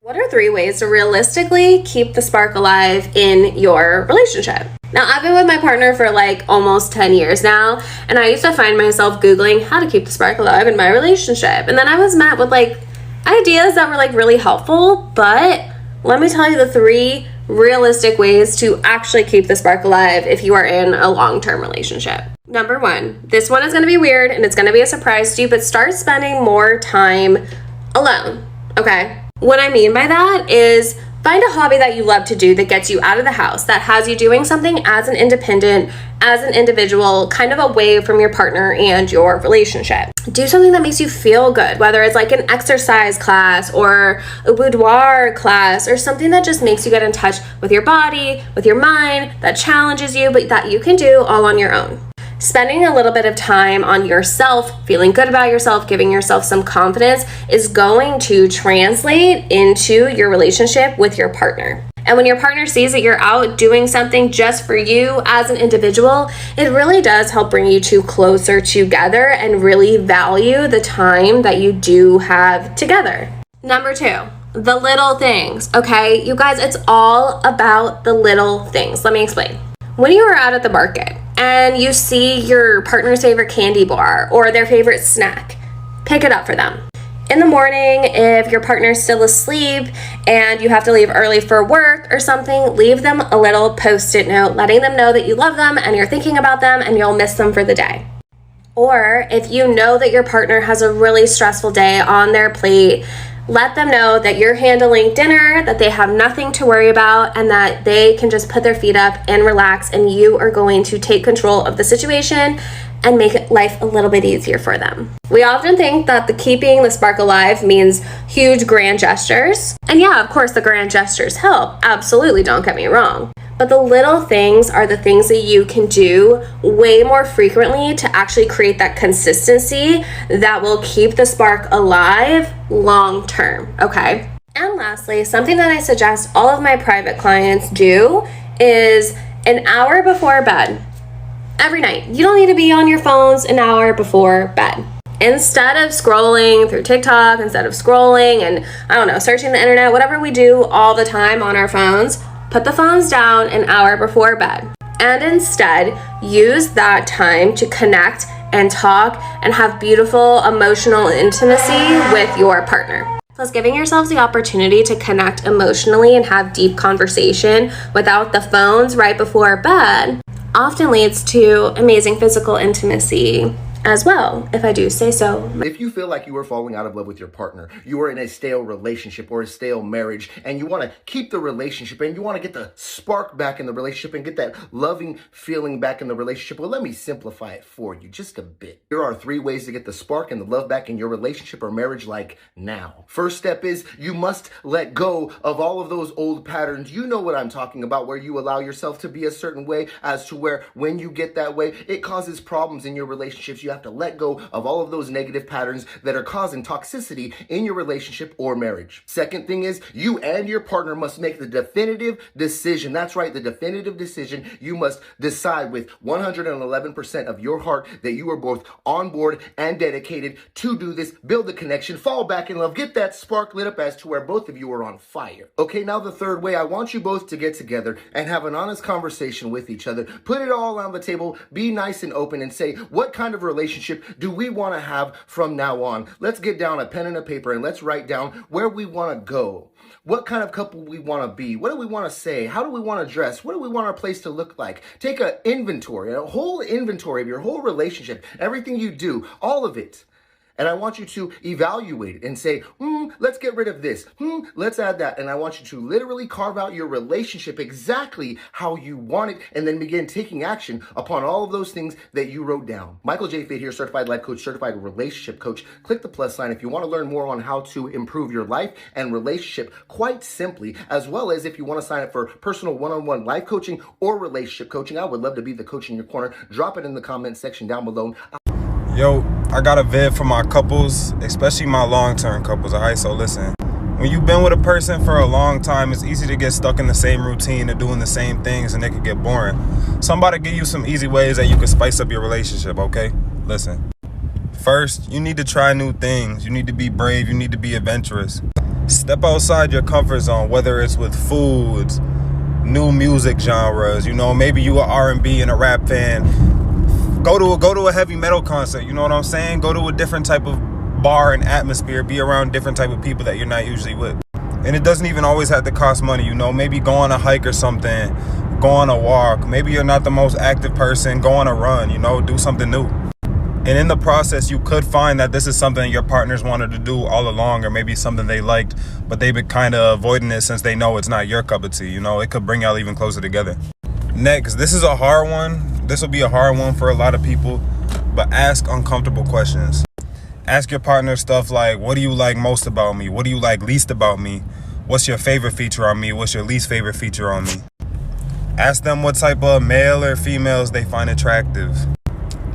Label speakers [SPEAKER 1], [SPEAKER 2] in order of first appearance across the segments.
[SPEAKER 1] What are 3 ways to realistically keep the spark alive in your relationship? Now, I've been with my partner for like almost 10 years now, and I used to find myself Googling how to keep the spark alive in my relationship. And then I was met with like ideas that were like really helpful, but let me tell you the 3 realistic ways to actually keep the spark alive if you are in a long-term relationship. Number 1, this one is going to be weird and it's going to be a surprise to you, but start spending more time alone, okay? What I mean by that is find a hobby that you love to do that gets you out of the house, that has you doing something as an independent, as an individual, kind of away from your partner and your relationship. Do something that makes you feel good, whether it's like an exercise class or a boudoir class or something that just makes you get in touch with your body, with your mind, that challenges you, but that you can do all on your own. Spending a little bit of time on yourself, feeling good about yourself, giving yourself some confidence is going to translate into your relationship with your partner. And when your partner sees that you're out doing something just for you as an individual, it really does help bring you two closer together and really value the time that you do have together. Number 2, the little things, okay? You guys, it's all about the little things. Let me explain. When you are out at the market and you see your partner's favorite candy bar or their favorite snack, pick it up for them. In the morning, if your partner's still asleep and you have to leave early for work or something, leave them a little post-it note letting them know that you love them and you're thinking about them and you'll miss them for the day. Or if you know that your partner has a really stressful day on their plate, let them know that you're handling dinner, that they have nothing to worry about, and that they can just put their feet up and relax, and you are going to take control of the situation and make life a little bit easier for them. We often think that keeping the spark alive means huge grand gestures. And yeah, of course, the grand gestures help. Absolutely, don't get me wrong. But the little things are the things that you can do way more frequently to actually create that consistency that will keep the spark alive long term, okay? And lastly, something that I suggest all of my private clients do is an hour before bed. Every night. You don't need to be on your phones an hour before bed. Instead of scrolling through TikTok, instead of scrolling and, I don't know, searching the internet, whatever we do all the time on our phones, put the phones down an hour before bed. And instead, use that time to connect and talk and have beautiful emotional intimacy with your partner. Plus, giving yourselves the opportunity to connect emotionally and have deep conversation without the phones right before bed often leads to amazing physical intimacy as well, if I do say so.
[SPEAKER 2] If you feel like you are falling out of love with your partner, you are in a stale relationship or a stale marriage, and you want to keep the relationship and you want to get the spark back in the relationship and get that loving feeling back in the relationship, well, let me simplify it for you just a bit. There are 3 ways to get the spark and the love back in your relationship or marriage, like now. First step is you must let go of all of those old patterns. You know what I'm talking about, where you allow yourself to be a certain way, as to where when you get that way, it causes problems in your relationships. You have to let go of all of those negative patterns that are causing toxicity in your relationship or marriage. Second thing is you and your partner must make the definitive decision. That's right, the definitive decision. You must decide with 111% of your heart that you are both on board and dedicated to do this, build the connection, fall back in love, get that spark lit up as to where both of you are on fire. Okay, now the third way, I want you both to get together and have an honest conversation with each other. Put it all on the table, be nice and open, and say, what kind of relationship do we want to have from now on? Let's get down a pen and a paper and let's write down where we want to go. What kind of couple we want to be? What do we want to say? How do we want to dress? What do we want our place to look like? Take a whole inventory of your whole relationship, everything you do, all of it. And I want you to evaluate it and say, let's get rid of this. Let's add that. And I want you to literally carve out your relationship exactly how you want it and then begin taking action upon all of those things that you wrote down. Michael J. Fate here, certified life coach, certified relationship coach. Click the plus sign if you want to learn more on how to improve your life and relationship quite simply, as well as if you want to sign up for personal one-on-one life coaching or relationship coaching. I would love to be the coach in your corner. Drop it in the comments section down below.
[SPEAKER 3] Yo, I got a vid for my couples, especially my long-term couples, all right? So listen, when you've been with a person for a long time, it's easy to get stuck in the same routine and doing the same things, and it can get boring. So I'm about to give you some easy ways that you can spice up your relationship, okay? Listen, first, you need to try new things. You need to be brave. You need to be adventurous. Step outside your comfort zone, whether it's with foods, new music genres. You know, maybe you are R&B and a rap fan. Go to a heavy metal concert. You know what I'm saying? Go to a different type of bar and atmosphere. Be around different type of people that you're not usually with. And it doesn't even always have to cost money. You know, maybe go on a hike or something. Go on a walk. Maybe you're not the most active person. Go on a run. You know, do something new. And in the process, you could find that this is something your partners wanted to do all along, or maybe something they liked, but they've been kind of avoiding it since they know it's not your cup of tea. You know, it could bring y'all even closer together. Next, this is a hard one. This will be a hard one for a lot of people, but ask uncomfortable questions. Ask your partner stuff like, what do you like most about me? What do you like least about me? What's your favorite feature on me? What's your least favorite feature on me? Ask them what type of male or females they find attractive.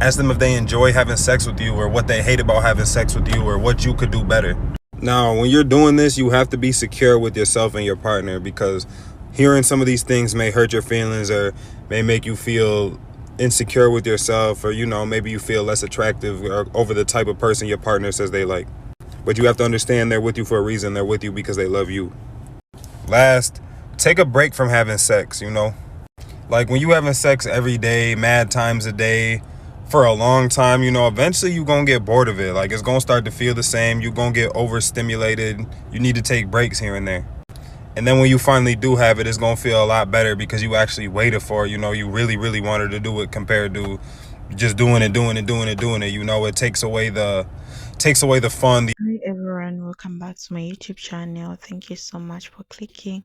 [SPEAKER 3] Ask them if they enjoy having sex with you, or what they hate about having sex with you, or what you could do better. Now, when you're doing this, you have to be secure with yourself and your partner, because hearing some of these things may hurt your feelings or may make you feel insecure with yourself, or, you know, maybe you feel less attractive over the type of person your partner says they like. But you have to understand they're with you for a reason. They're with you because they love you. Last, take a break from having sex, you know? Like when you having sex every day, mad times a day, for a long time, you know, eventually you're going to get bored of it. Like it's going to start to feel the same. You're going to get overstimulated. You need to take breaks here and there. And then when you finally do have it, it's going to feel a lot better because you actually waited for it. You know, you really, really wanted to do it compared to just doing it. You know, it takes away the fun.
[SPEAKER 4] Hi everyone, welcome back to my YouTube channel. Thank you so much for clicking.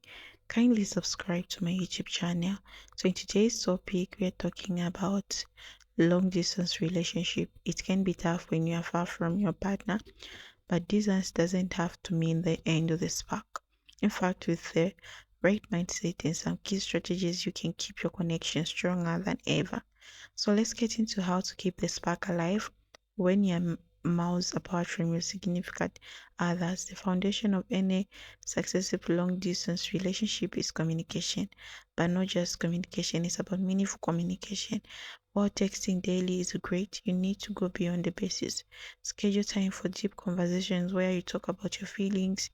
[SPEAKER 4] Kindly subscribe to my YouTube channel. So in today's topic, we're talking about long distance relationship. It can be tough when you are far from your partner, but distance doesn't have to mean the end of the spark. In fact, with the right mindset and some key strategies, you can keep your connection stronger than ever. So let's get into how to keep the spark alive when you're miles apart from your significant others. The foundation of any successful long distance relationship is communication, but not just communication, it's about meaningful communication. While texting daily is great, you need to go beyond the basis. Schedule time for deep conversations where you talk about your feelings,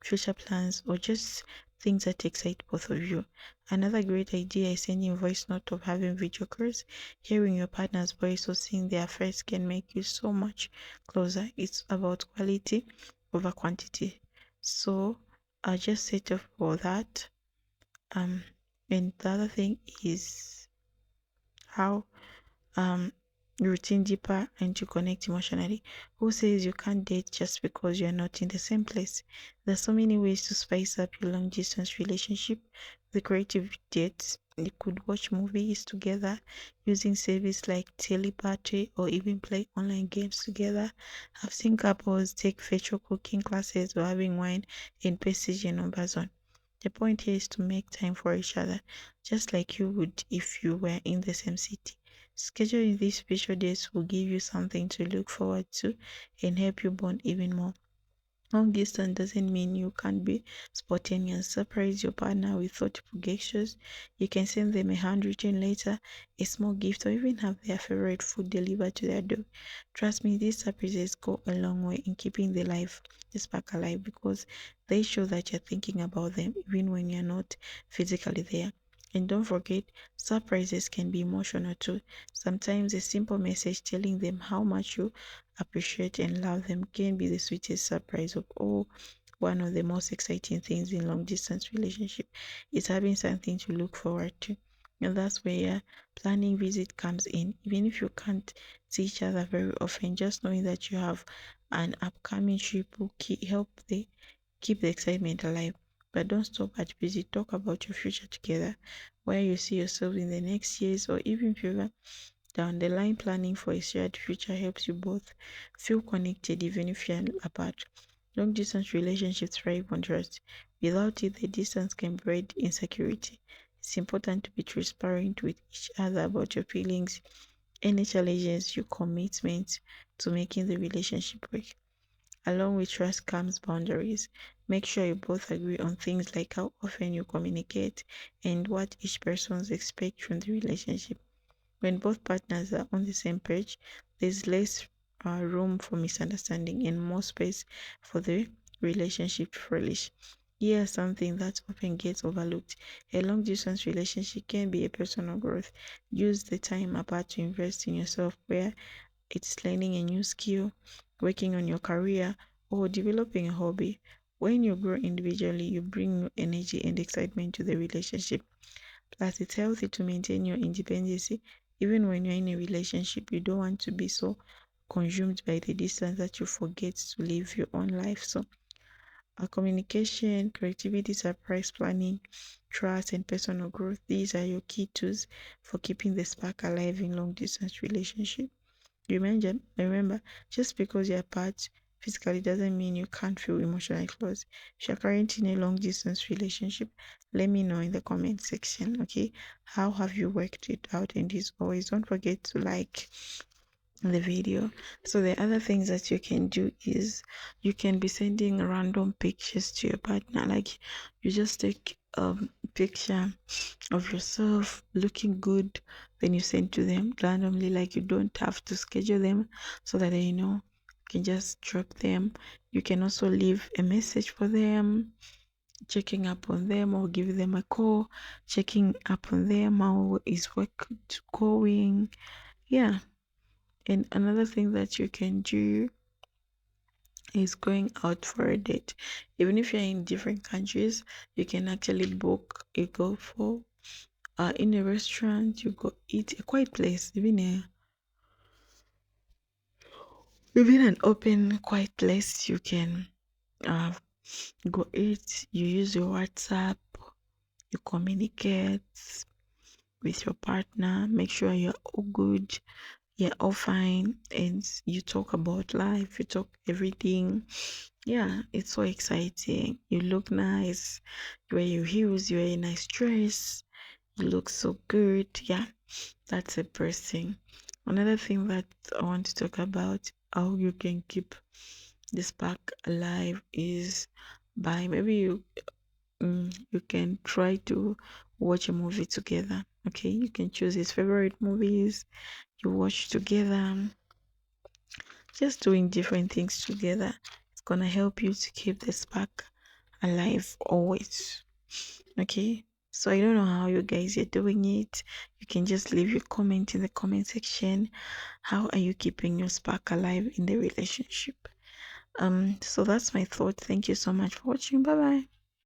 [SPEAKER 4] future plans, or just things that excite both of you. Another great idea is sending voice note of having video calls. Hearing your partner's voice or seeing their face can make you so much closer. It's about quality over quantity. So I just set up for that. And the other thing is how routine deeper and to connect emotionally. Who says you can't date just because you're not in the same place? There's so many ways to spice up your long distance relationship. The creative dates. You could watch movies together using service like telepathy, or even play online games together. I've seen couples take virtual cooking classes or having wine and pastries in Amazon. The point here is to make time for each other, just like you would if you were in the same city. Scheduling these special days will give you something to look forward to and help you bond even more. Long distance doesn't mean you can't be spontaneous. Surprise your partner with thoughtful gestures. You can send them a handwritten letter, a small gift, or even have their favorite food delivered to their door. Trust me, these surprises go a long way in keeping the spark alive, because they show that you're thinking about them even when you're not physically there. And don't forget, surprises can be emotional too. Sometimes a simple message telling them how much you appreciate and love them can be the sweetest surprise of all. One of the most exciting things in long distance relationship is having something to look forward to. And that's where planning visit comes in. Even if you can't see each other very often, just knowing that you have an upcoming trip will help keep the excitement alive. But don't stop at visit. Talk about your future together, where you see yourself in the next years or even further down the line. Planning for a shared future helps you both feel connected even if you're apart. Long distance relationships thrive on trust. Without it, the distance can breed insecurity. It's important to be transparent with each other about your feelings, any challenges, your commitment to making the relationship work. Along with trust comes boundaries. Make sure you both agree on things like how often you communicate and what each person expects from the relationship. When both partners are on the same page, there's less room for misunderstanding and more space for the relationship flourish. Here's something that often gets overlooked. A long distance relationship can be a personal growth. Use the time apart to invest in yourself, where it's learning a new skill, working on your career, or developing a hobby. When you grow individually, you bring new energy and excitement to the relationship. Plus, it's healthy to maintain your independence. Even when you're in a relationship, you don't want to be so consumed by the distance that you forget to live your own life. So, communication, creativity, surprise planning, trust, and personal growth, these are your key tools for keeping the spark alive in long distance relationship. Remember, just because you're apart physically doesn't mean you can't feel emotionally close. If you're currently in a long distance relationship, let me know in the comment section, okay? How have you worked it out? And as always, don't forget to like the video. So the other things that you can do is you can be sending random pictures to your partner. Like, you just take a picture of yourself looking good, then you send to them randomly. Like, you don't have to schedule them, so that they know. You can just drop them. You can also leave a message for them, checking up on them, or give them a call, checking up on them, how is work going. Yeah. And another thing that you can do is going out for a date. Even if you're in different countries, you can actually book a go for in a restaurant. You go eat a quiet place, even an open quiet place. You can uh go eat. You use your WhatsApp. You communicate with your partner. Make sure you're all good. You're all fine, and you talk about life. You talk everything. Yeah, it's so exciting. You look nice. You wear your heels. You wear a nice dress. You look so good. Yeah, that's a first thing. Another thing that I want to talk about, how you can keep the spark alive, is by maybe you can try to watch a movie together. Okay, you can choose his favorite movies. You watch together. Just doing different things together. It's gonna help you to keep the spark alive always. Okay, so I don't know how you guys are doing it. You can just leave your comment in the comment section. How are you keeping your spark alive in the relationship? So that's my thought. Thank you so much for watching. Bye bye.